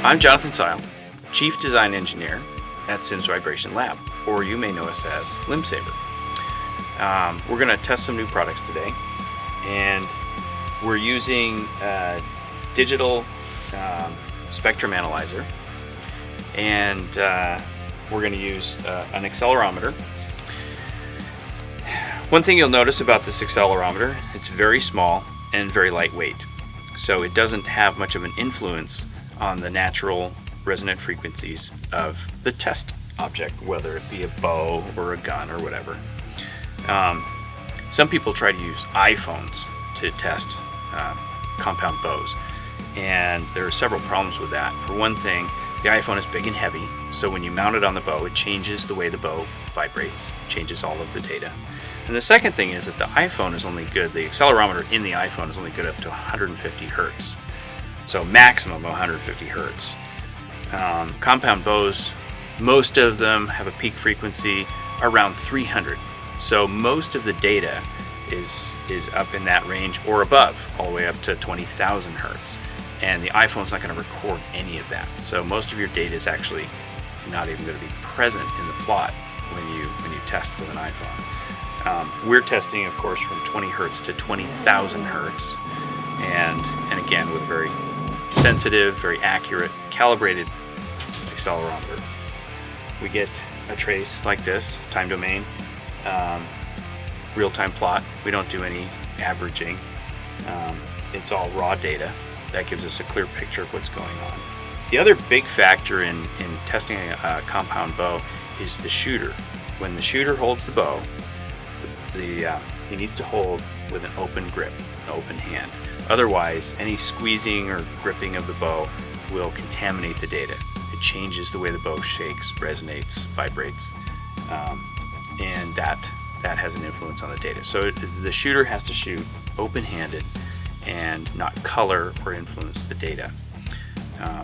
I'm Jonathan Seil, Chief Design Engineer at Sims Vibration Lab, or you may know us as LimbSaver. We're going to test some new products today, and we're using a digital spectrum analyzer, and we're going to use an accelerometer. One thing you'll notice about this accelerometer, it's very small and very lightweight, so it doesn't have much of an influence on the natural resonant frequencies of the test object, whether it be a bow or a gun or whatever. Some people try to use iPhones to test compound bows, and there are several problems with that. For one thing, the iPhone is big and heavy, so when you mount it on the bow, it changes the way the bow vibrates, changes all of the data. And the second thing is that the iPhone is only good, the accelerometer in the iPhone is only good up to 150 hertz. So maximum 150 hertz. Compound bows, most of them have a peak frequency around 300. So most of the data is up in that range or above, all the way up to 20,000 hertz. And the iPhone's not going to record any of that. So most of your data is actually not even going to be present in the plot when you test with an iPhone. We're testing, of course, from 20 hertz to 20,000 hertz, and again with a very sensitive, very accurate, calibrated accelerometer. We get a trace like this, time domain, real-time plot. We don't do any averaging. It's all raw data. That gives us a clear picture of what's going on. The other big factor in testing a compound bow is the shooter. When the shooter holds the bow, he needs to hold with an open grip, an open hand. Otherwise, any squeezing or gripping of the bow will contaminate the data. It changes the way the bow shakes, resonates, vibrates, and that has an influence on the data. So the shooter has to shoot open-handed and not color or influence the data.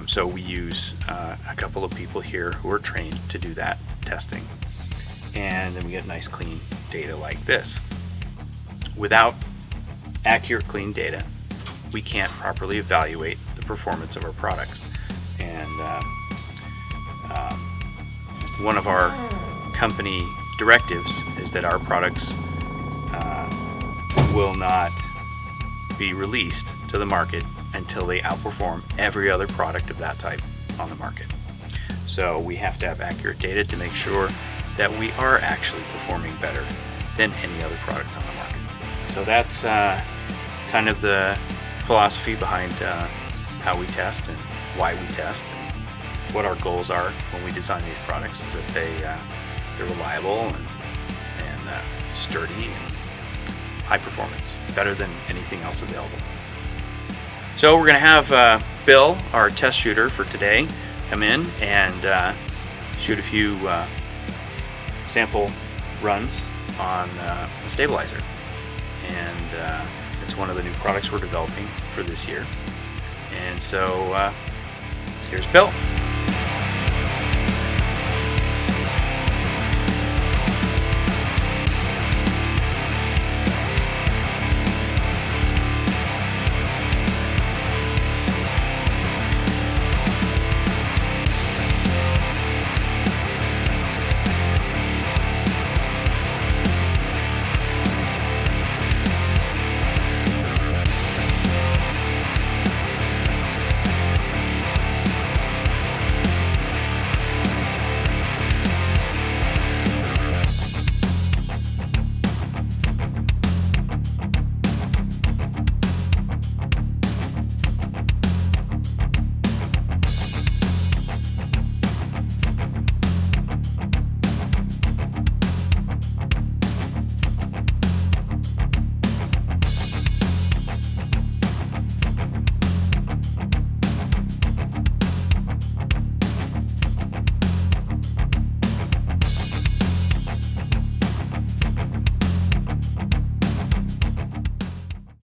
So we use a couple of people here who are trained to do that testing. And then we get nice clean data like this. Without accurate clean data, we can't properly evaluate the performance of our products. And one of our company directives is that our products will not be released to the market until they outperform every other product of that type on the market. So we have to have accurate data to make sure that we are actually performing better than any other product on the market. So that's kind of the philosophy behind how we test and why we test and what our goals are when we design these products, is that they're reliable and sturdy and high performance, better than anything else available. So we're going to have Bill, our test shooter for today, come in and shoot a few sample runs on a stabilizer, and it's one of the new products we're developing for this year. And so here's Bill.